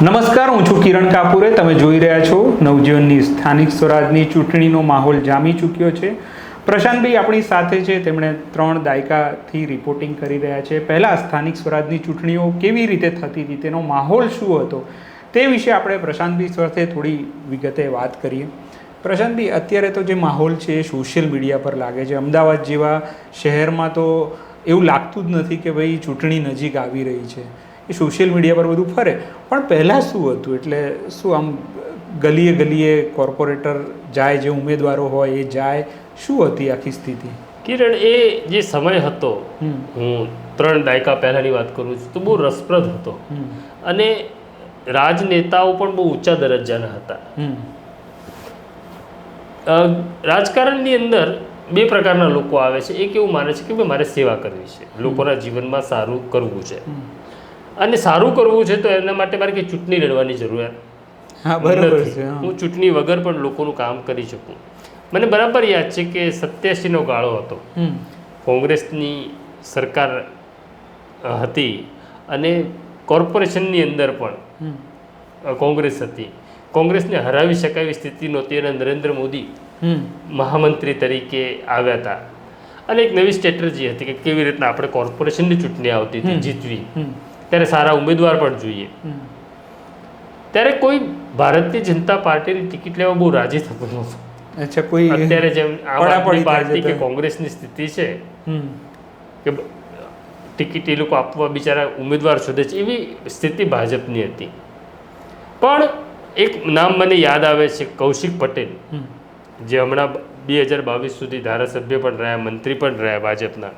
નમસ્કાર, હું છું કિરણ કાપુરે. તમે જોઈ રહ્યા છો નવજીવનની. સ્થાનિક સ્વરાજની ચૂંટણીનો માહોલ જામી ચૂક્યો છે. પ્રશાંતભાઈ આપણી સાથે છે. તેમણે 3 દાયકાથી રિપોર્ટિંગ કરી રહ્યા છે. પહેલાં સ્થાનિક સ્વરાજની ચૂંટણીઓ કેવી રીતે થતી હતી, તેનો માહોલ શું હતો, તે વિશે આપણે પ્રશાંતભાઈ સાથે થોડી વિગતે વાત કરીએ. પ્રશાંતભાઈ, અત્યારે તો જે માહોલ છે એ સોશિયલ મીડિયા પર લાગે છે. અમદાવાદ જેવા શહેરમાં તો એવું લાગતું જ નથી કે ભાઈ ચૂંટણી નજીક આવી રહી છે. એ સોશિયલ મીડિયા પર બધું ફરે. પણ પહેલાં શું હતું? એટલે શું આમ ગલીએ ગલીએ કોર્પોરેટર જાય, જે ઉમેદવારો હોય એ જાય, શું હતી આખી સ્થિતિ? કિરણ, એ જે સમય હતો, હું 3 દાયકા પહેલાંની વાત કરું છું, તો બહુ રસપ્રદ હતો. અને રાજનેતાઓ પણ બહુ ઊંચા દરજ્જાના હતા. રાજકારણની અંદર 2 પ્રકારના લોકો આવે છે. એક એવું માને છે કે ભાઈ મારે સેવા કરવી છે, લોકોના જીવનમાં સારું કરવું છે. અને સારું કરવું છે તો એના માટે મારે કંઈ ચૂંટણી લડવાની જરૂરિયાત નથી. હું ચૂંટણી વગર પણ લોકોનું કામ કરી શકું. મને બરાબર યાદ છે કે 87નો ગાળો હતો, કોંગ્રેસની સરકાર હતી અને કોર્પોરેશનની અંદર પણ કોંગ્રેસ હતી. કોંગ્રેસને હરાવી શકાય એવી સ્થિતિ નહોતી અને નરેન્દ્ર મોદી મહામંત્રી તરીકે આવ્યા હતા. અને એક નવી સ્ટ્રેટેજી હતી કે કેવી રીતના આપણે કોર્પોરેશનની ચૂંટણી આવતી હતી જીતવી, ત્યારે સારા ઉમેદવાર પણ જોઈએ. ત્યારે કોઈ ભારતીય જનતા પાર્ટીની ટિકિટ લેવા બહુ રાજી થતું નહોતું. અચ્છા, કોઈ અત્યારે જેમ આમ આદમી પાર્ટી કે કોંગ્રેસની સ્થિતિ છે કે ટિકિટ એ લોકો આપવા બિચારા ઉમેદવાર શોધે છે, એવી સ્થિતિ ભાજપની હતી. પણ એક નામ મને યાદ આવે છે, કૌશિક પટેલ, જે હમણાં 2022 સુધી ધારાસભ્ય પણ રહ્યા, મંત્રી પણ રહ્યા ભાજપના.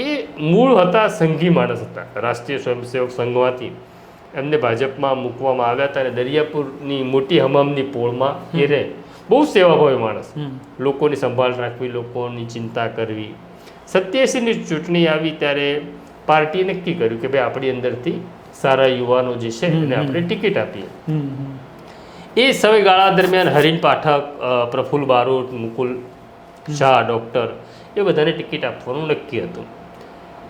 એ મૂળ હતા સંઘી માણસ હતા, રાષ્ટ્રીય સ્વયંસેવક સંઘમાંથી એમને ભાજપમાં મૂકવામાં આવ્યા હતા. અને દરિયાપુરની મોટી હમામની પોળમાં એ રહે. બહુ સેવાભાવી માણસ, લોકોની સંભાળ રાખવી, લોકોની ચિંતા કરવી. 87ની ચૂંટણી આવી ત્યારે પાર્ટીએ નક્કી કર્યું કે ભાઈ આપણી અંદરથી સારા યુવાનો જે છે એને આપણે ટિકિટ આપીએ. એ સમયગાળા દરમિયાન હરીન પાઠક, પ્રફુલ્લ બારોટ, મુકુલ શાહ, ડૉક્ટર, એ બધાને ટિકિટ આપવાનું નક્કી હતું.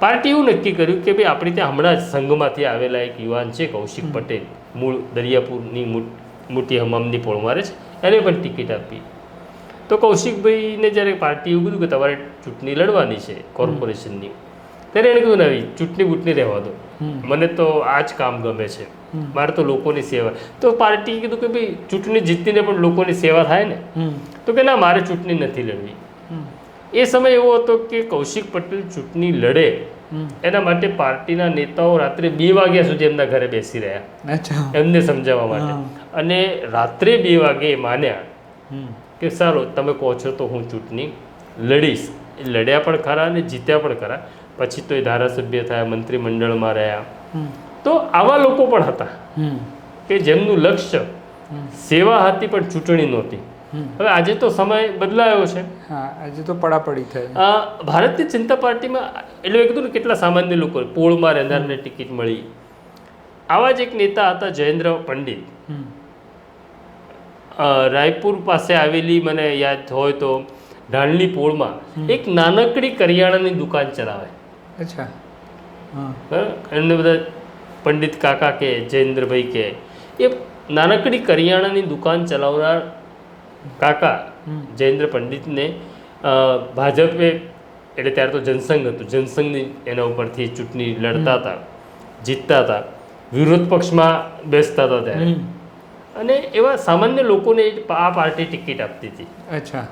પાર્ટી એવું નક્કી કર્યું કે ભાઈ આપણે ત્યાં હમણાં જ સંઘમાંથી આવેલા એક યુવાન છે કૌશિક પટેલ, મૂળ દરિયાપુરની મોટી હમામની પોળમાં રહે છે, એને પણ ટિકિટ આપી. તો કૌશિકભાઈને જ્યારે પાર્ટી એવું કીધું કે તમારે ચૂંટણી લડવાની છે કોર્પોરેશનની, ત્યારે એણે કીધું નહીં, ચૂંટણી બૂંટણી રહેવા દો, મને તો આ જ કામ ગમે છે, મારે તો લોકોની સેવા. તો પાર્ટીએ કીધું કે ભાઈ ચૂંટણી જીતીને પણ લોકોની સેવા થાય ને, તો કે ના, મારે ચૂંટણી નથી લડવી. એ સમય એવો હતો કે કૌશિક પટેલ ચૂંટણી લડે એના માટે પાર્ટીના નેતાઓ રાત્રે 2 વાગ્યા સુધી એમના ઘરે બેસી રહ્યા એમને સમજાવવા માટે. અને રાત્રે 2 વાગે માન્યા કે સારું, તમે કહો છો તો હું ચૂંટણી લડીશ. એ લડ્યા પણ ખરા અને જીત્યા પણ ખરા. પછી તો એ ધારાસભ્ય થયા, મંત્રીમંડળમાં રહ્યા. તો આવા લોકો પણ હતા કે જેમનું લક્ષ્ય સેવા હતી પણ ચૂંટણી નહોતી. હવે આજે તો સમય બદલાયો છે. આજે તો પડાપડી થઈ. ભારતીય જનતા પાર્ટીમાં એટલે મેં કીધું ને કેટલા સામાન્ય લોકો પોળમાં રહેનારને ટિકિટ મળી. આવા જ એક નેતા હતા જયેન્દ્ર પંડિત. રાયપુર પાસે આવેલી, મને યાદ હોય તો ઢાલની પોળમાં એક નાનકડી કરિયાણાની દુકાન ચલાવે. અચ્છા. એમને બધા પંડિત કાકા કે જયેન્દ્રભાઈ કે. એ નાનકડી કરિયાણાની દુકાન ચલાવનાર કાકા જયેન્દ્ર પંડિતને ભાજપે, એટલે ત્યારે તો જનસંઘ હતું, જનસંઘની એના ઉપરથી ચૂંટણી લડતા હતા, જીતતા હતા, વિરોધ પક્ષમાં બેસતા હતા ત્યારે. અને એવા સામાન્ય લોકોને આ પાર્ટી ટિકિટ આપતી હતી. અચ્છા.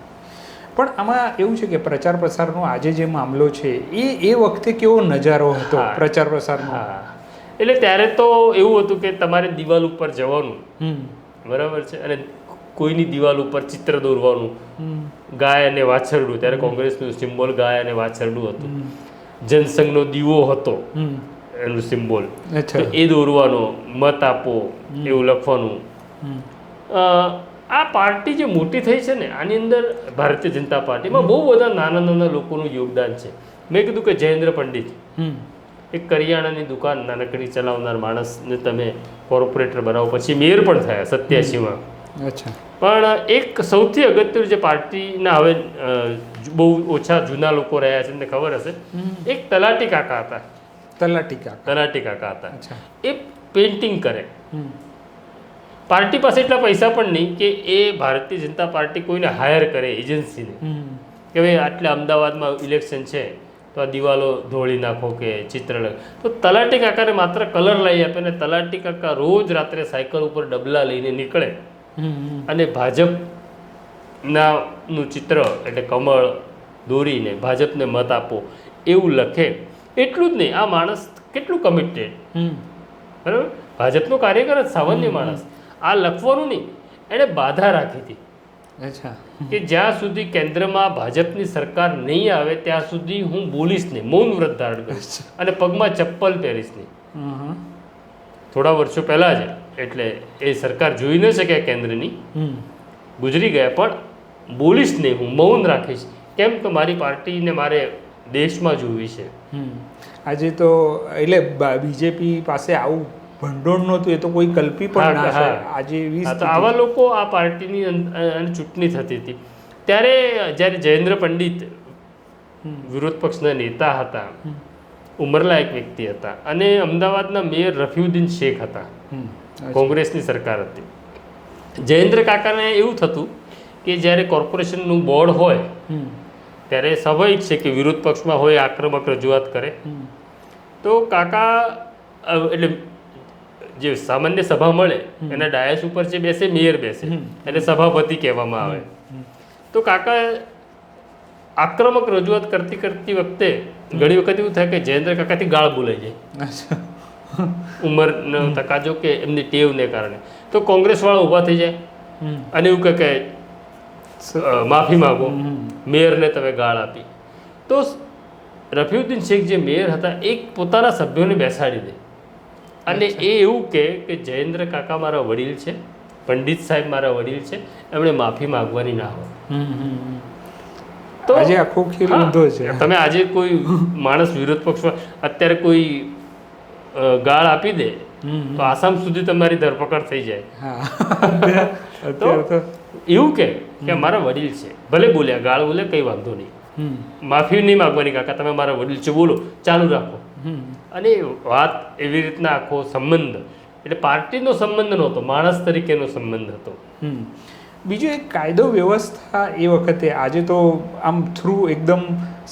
પણ આમાં એવું છે કે પ્રચાર પ્રસારનો આજે જે મામલો છે એ વખતે કેવો નજારો હતો પ્રચાર પ્રસારનો? એટલે ત્યારે તો એવું હતું કે તમારે દિવાલ ઉપર જવાનું, બરાબર છે, અને કોઈની દિવાલ ઉપર ચિત્ર દોરવાનું, ગાય અને વાછરડું. ત્યારે કોંગ્રેસનું સિમ્બોલ ગાય અને વાછરડું હતું. જનસંઘનો દીવો હતો એનું સિમ્બોલ, તો એ દોરવાનો, મત આપો એવું લખવાનું. આ પાર્ટી જે મોટી થઈ છે ને, આની અંદર ભારતીય જનતા પાર્ટીમાં બહુ બધા નાના નાના લોકોનું યોગદાન છે. મેં કીધું કે જયેન્દ્ર પંડિત, એક કરિયાણાની દુકાન નાનકડી ચલાવનાર માણસને તમે કોર્પોરેટર બનાવો, પછી મેયર પણ થયા 87માં. અચ્છા. પણ એક સૌથી અગત્યનું જે પાર્ટીના હવે બહુ ઓછા જૂના લોકો રહ્યા છે, તમને ખબર હશે, એક તલાટી કાકા હતા. તલાટી કાકા હતા. એ પેઇન્ટિંગ કરે. પાર્ટી પાસે એટલા પૈસા પણ નહીં કે એ ભારતીય જનતા પાર્ટી કોઈને હાયર કરે એજન્સીને કે ભાઈ આટલા અમદાવાદમાં ઇલેક્શન છે તો આ દિવાલો ધોળી નાખો કે ચિત્ર તો તલાટી કાકાને માત્ર કલર લઈ આપે ને તલાટી કાકા રોજ રાત્રે સાયકલ ઉપર ડબલા લઈને નીકળે અને ભાજપનું ચિત્ર એટલે કમળ દોરીને ભાજપને મત આપો એવું લખે. એટલું જ નહીં, આ માણસ કેટલું કમિટેડ, બરાબર, ભાજપનો કાર્યકર જ સામાન્ય માણસ. આ લખવાનું નહીં, એણે બાધા રાખી હતી કે જ્યાં સુધી કેન્દ્રમાં ભાજપની સરકાર નહીં આવે ત્યાં સુધી હું બોલીશ નહીં, મૌન વ્રત ધારણ કરીશ અને પગમાં ચપ્પલ પહેરીશ નહીં. થોડા વર્ષો પહેલાં જ એટલે એ સરકાર જોઈ ન શક્યા કેન્દ્રની, ગુજરી ગયા, પણ બોલીશ નહીં, હું મૌન રાખીશ. કેમ કે મારી પાર્ટીને મારે દેશમાં જોવી છે. આજે તો એટલે બીજેપી પાસે આવું ભંડોળ નહોતું, એ તો કોઈ કલ્પી પણ ના શકે. આજે આવા લોકો આ પાર્ટીની ચૂંટણી થતી હતી ત્યારે જ્યારે જયેન્દ્ર પંડિત વિરોધ પક્ષના નેતા હતા, ઉંમરલાયક વ્યક્તિ હતા, અને અમદાવાદના મેયર રફીઉદ્દીન શેખ હતા, કોંગ્રેસની સરકાર હતી. જયેન્દ્ર કાકાને એવું થતું કે જ્યારે કોર્પોરેશનનું બોર્ડ હોય ત્યારે સ્વાભાવિક છે કે વિરોધ પક્ષમાં હોય આક્રમક રજૂઆત કરે. તો કાકા એટલે જે સામાન્ય સભા મળે એના ડાયસ ઉપર જે બેસે મેયર બેસે એને સભાપતિ કહેવામાં આવે. તો કાકા આક્રમક રજૂઆત કરતી વખતે ઘણી વખત એવું થાય કે જયેન્દ્ર કાકાથી ગાળ બોલાઈ જાય, ઉંમરનો તકાજો કે એમની ટેવને કારણે. તો કોંગ્રેસવાળા ઊભા થઈ જાય અને એવું કહે કે માફી માગો, મેયરને તમે ગાળ આપી. તો રફીઉદ્દીન શેખ જે મેયર હતા એક પોતાના સભ્યોને બેસાડી દે અને એ એવું કહે કે જયેન્દ્ર કાકા મારા વડીલ છે, પંડિત સાહેબ મારા વડીલ છે, એમણે માફી માગવાની ના હોય. તો આજે આખો ખેલ ઊંધો છે. તમે આજે કોઈ માણસ વિરોધ પક્ષમાં અત્યારે કોઈ ગાળ આપી દે તો આસામ સુધી તમારી ધરપકડ થઈ જાય. તો એવું કે મારા વડીલ છે, ભલે બોલ્યા, ગાળ બોલે, કંઈ વાંધો નહીં, માફી નહીં માગવાની કાકા, તમે મારા વડીલ છે, બોલો, ચાલુ રાખો. અને વાત એવી રીતના આખો સંબંધ એટલે પાર્ટીનો સંબંધ નહોતો, માણસ તરીકેનો સંબંધ હતો. બીજું એક કાયદો વ્યવસ્થા એ વખતે, આજે તો આમ થ્રુ એકદમ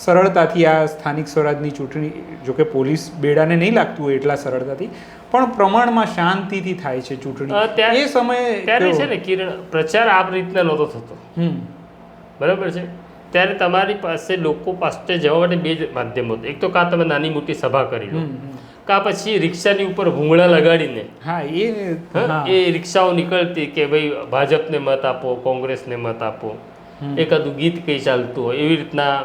સરળતાથી આ સ્થાનિક સ્વરાજની ચૂંટણી, જોકે પોલીસ બેડાને નહીં લાગતું હોય એટલા સરળતાથી, પણ પ્રમાણમાં શાંતિથી થાય છે ચૂંટણી. એ સમયે ત્યારે છે ને કિરણ, પ્રચાર આ રીતના નહોતો થતો, બરાબર છે. ત્યારે તમારી પાસે લોકો પાસે જવા માટે બે જ માધ્યમ હતું. એક તો કાં તમે નાની મોટી સભા કરી લો, કાં પછી રિક્ષાની ઉપર ભૂંગળા લગાડીને એ રિક્ષાઓ નીકળતી કે ભાઈ ભાજપને મત આપો, કોંગ્રેસને મત આપો, એકાદું ગીત કંઈ ચાલતું હોય, એવી રીતના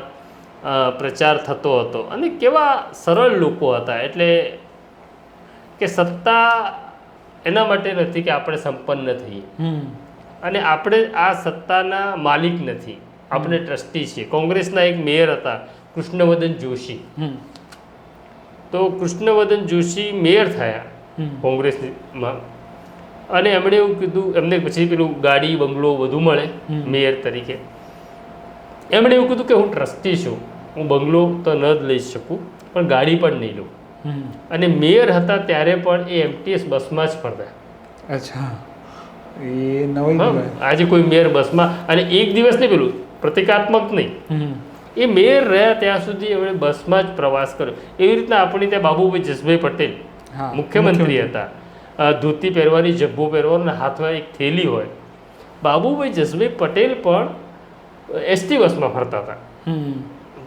પ્રચાર થતો હતો. અને કેવા સરળ લોકો હતા, એટલે કે સત્તા એના માટે નથી કે આપણે સંપન્ન થઈએ અને આપણે આ સત્તાના માલિક નથી, આપણે ટ્રસ્ટી છીએ. કોંગ્રેસના એક મેયર હતા કૃષ્ણવર્ધન જોશી. તો કૃષ્ણવર્ધન જોશી મેયર થયા કોંગ્રેસમાં અને એમણે એવું કીધું, એમને પછી પેલું ગાડી બંગલો બધું મળે મેયર તરીકે. એમણે એવું કીધું કે હું ટ્રસ્ટી છું, હું બંગલો તો ન જ લઈ શકું પણ ગાડી પણ નહીં લઉં. અને મેયર હતા ત્યારે પણ એ એમટીએસ બસમાં જ ફરતા. અચ્છા, એ નવી. આજે કોઈ મેયર બસમાં, અને એક દિવસ નહીં, પેલું પ્રતિકાત્મક નહીં, એ મેયર રહ્યા ત્યાં સુધી એમણે બસમાં જ પ્રવાસ કર્યો. એવી રીતના આપણી ત્યાં બાબુભાઈ જસભાઈ પટેલ મુખ્યમંત્રી હતા, ધોતી પહેરવાની, જબ્બો પહેરવાનો, હાથમાં એક થેલી હોય. બાબુભાઈ જસભાઈ પટેલ પણ એસટી બસમાં ફરતા હતા.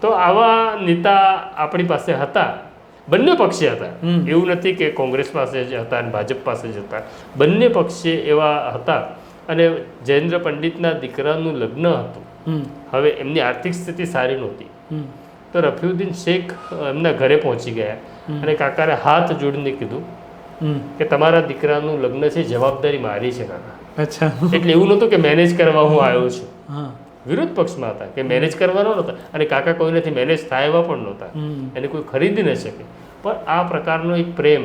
તો આવા નેતા આપણી પાસે હતા, બંને પક્ષે હતા. એવું નથી કે કોંગ્રેસ પાસે જ હતા અને ભાજપ પાસે જ હતા, બંને પક્ષે એવા હતા. અને જયેન્દ્ર પંડિતના દીકરાનું લગ્ન હતું. હવે એમની આર્થિક સ્થિતિ સારી નહોતી, તો રફીઉદ્દીન શેખ એમના ઘરે પહોંચી ગયા અને કાકાને હાથ જોડીને કીધું કે તમારા દીકરાનું લગ્ન છે, જવાબદારી મારી છે કાકા. અચ્છા, એટલે એવું નહોતું કે મેનેજ કરવા હું આવ્યો છું. વિરોધ પક્ષમાં હતા કે મેનેજ કરવાનો નહોતા, અને કાકા કોઈનાથી મેનેજ થાય એવા પણ નહોતા, એને કોઈ ખરીદી ન શકે. પણ આ પ્રકારનો એક પ્રેમ,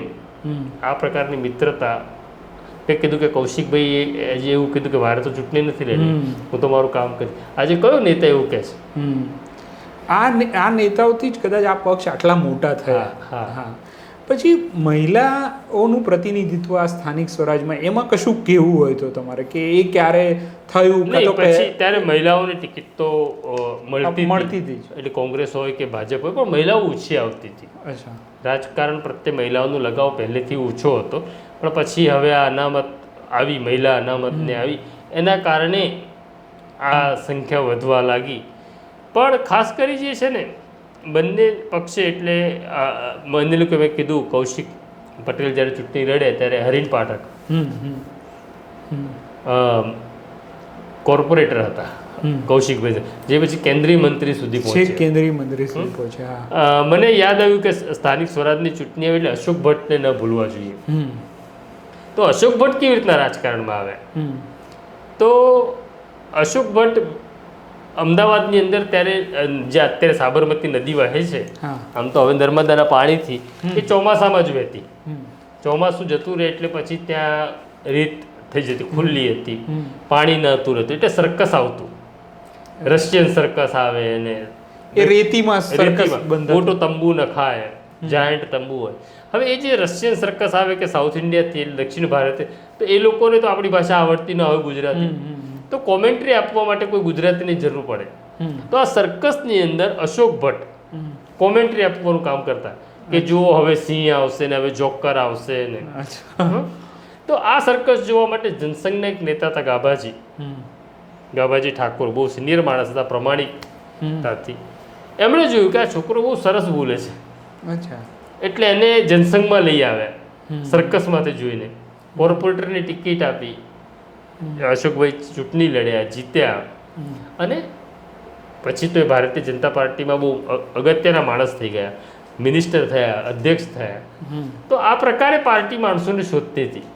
આ પ્રકારની મિત્રતા, કે કીધું કે કૌશિકભાઈ આજે એવું કીધું કે મારે તો ચૂંટણી નથી લેવી, હું તો મારું કામ કરીશ. આજે કયો નેતા એવું કહે છે? આ નેતાઓથી જ કદાચ આ પક્ષ આટલા મોટા થયા. હા. પછી મહિલાઓનું પ્રતિનિધિત્વ આ સ્થાનિક સ્વરાજમાં એમાં કશું કેવું હોય તો તમારે કે એ ક્યારે થયું કાં તો પછી ત્યારે મહિલાઓની ટિકિટ તો મળતી હતી જ. એટલે કોંગ્રેસ હોય કે ભાજપ હોય, પણ મહિલાઓ ઓછી આવતી હતી. અચ્છા. રાજકારણ પ્રત્યે મહિલાઓનો લગાવ પહેલેથી ઓછો હતો, પણ પછી હવે આ અનામત આવી, મહિલા અનામતને આવી, એના કારણે આ સંખ્યા વધવા લાગી. પણ ખાસ કરી જે છે ને બંને પક્ષે, એટલે બંને લોકો મેં કીધું, કૌશિક પટેલ જ્યારે ચૂંટણી લડે ત્યારે હરીન પાઠક કોર્પોરેટર હતા, કૌશિકભાઈ, જે પછી કેન્દ્રીય મંત્રી સુધી પહોંચ્યા. કેન્દ્રીય મંત્રી સુધી પહોંચ્યા. મને યાદ આવ્યું કે સ્થાનિક સ્વરાજની ચૂંટણી આવી એટલે અશોક ભટ્ટને ન ભૂલવા જોઈએ. તો અશોક ભટ્ટ કેવી રીતના રાજકારણમાં આવ્યા? તો અશોક ભટ્ટ અમદાવાદની અંદર ત્યારે જે અત્યારે સાબરમતી નદી વહે છે, આમ તો હવે નર્મદાના પાણીથી, એ ચોમાસામાં જ વહેતી. ચોમાસું જતું રહે એટલે પછી ત્યાં રેત થઈ જતી, ખુલ્લી હતી, પાણી નહોતું રહેતું, એટલે સર્કસ આવતું, રશિયન સર્કસ આવે ને એ રેતીમાં સર્કસ મોટો તંબુ નખાય, જાયન્ટ તંબુ હોય. હવે એ જે રશિયન સર્કસ આવે કે સાઉથ ઇન્ડિયાથી દક્ષિણ ભારતે, તો એ લોકોને તો આપણી ભાષા આવડતી ન હોય, ગુજરાતી, તો કોમેન્ટ્રી આપવા માટે કોઈ ગુજરાતીની જરૂર પડે. તો આ સર્કસની અંદર અશોક ભટ્ટ કોમેન્ટ્રી આપવાનું કામ કરતા કે જુઓ હવે સિંહ આવશે ને હવે જોકર આવશે ને. તો આ સર્કસ જોવા માટે જનસંઘના એક નેતા હતા ગાભાજી ઠાકોર, બહુ સિનિયર માણસ હતા, પ્રમાણિકતાથી. એમણે જોયું કે આ છોકરો બહુ સરસ બોલે છે, એટલે એને જનસંઘમાં લઈ આવ્યા સર્કસમાંથી જોઈને. કોર્પોરેટરની ટિકિટ આપી, અશોકભાઈ ચૂંટણી લડ્યા, જીત્યા, અને પછી તો એ ભારતીય જનતા પાર્ટીમાં બહુ અગત્યના માણસ થઈ ગયા, મિનિસ્ટર થયા, અધ્યક્ષ થયા. તો આ પ્રકારે પાર્ટી માણસોને શોધતી હતી.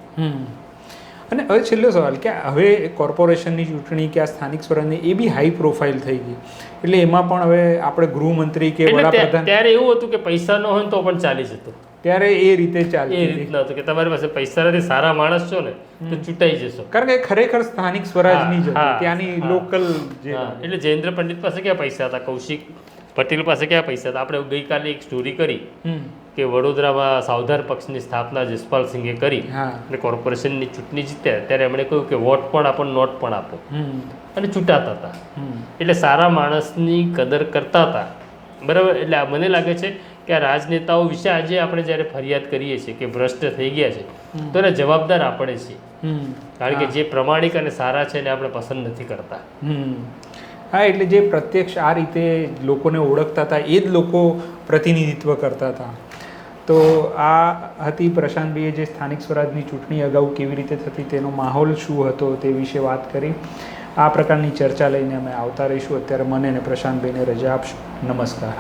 અને હવે છેલ્લો સવાલ કે હવે કોર્પોરેશનની ચૂંટણી કે આ સ્થાનિક સ્વરાજની એ બી હાઈ પ્રોફાઇલ થઈ ગઈ, એટલે એમાં પણ હવે આપણે ગૃહમંત્રી કે વડાપ્રધાન, ત્યારે એવું હતું કે પૈસા ન હોય તો પણ ચાલી જતું. ત્યારે એ રીતે ચાલતી, એ રીતના હતું કે તમારી પાસે પૈસા નથી, સારા માણસ છો ને તો ચૂંટાઈ જશો. કારણ કે ખરેખર સ્થાનિક સ્વરાજની જ હતી, ત્યાંની લોકલ જે. એટલે જયેન્દ્ર પંડિત પાસે ક્યાં પૈસા હતા, કૌશિક પટેલ પાસે ક્યાં પૈસા હતા? આપણે ગઈકાલે એક સ્ટોરી કરી કે વડોદરામાં સાવધાન પક્ષની સ્થાપના જસપાલસિંહે કરી અને કોર્પોરેશનની ચૂંટણી જીત્યા, ત્યારે એમણે કહ્યું કે વોટ પણ આપો, નોટ પણ આપો, અને ચૂંટાતા હતા. એટલે સારા માણસની કદર કરતા હતા, બરાબર. એટલે મને લાગે છે કે આ રાજનેતાઓ વિશે આજે આપણે જ્યારે ફરિયાદ કરીએ છીએ કે ભ્રષ્ટ થઈ ગયા છે, તો એને જવાબદાર આપણે છીએ, કારણ કે જે પ્રમાણિક અને સારા છે એને આપણે પસંદ નથી કરતા. હા, એટલે જે પ્રત્યક્ષ આ રીતે લોકોને ઓળખતા હતા એ જ લોકો પ્રતિનિધિત્વ કરતા હતા. તો આ હતી પ્રશાંતભાઈએ જે સ્થાનિક સ્વરાજની ચૂંટણી અગાઉ કેવી રીતે થતી, તેનો માહોલ શું હતો તે વિશે વાત કરી. આ પ્રકારની ચર્ચા લઈને અમે આવતા રહીશું. અત્યારે મને અને પ્રશાંતભાઈને રજા આપશું. નમસ્કાર.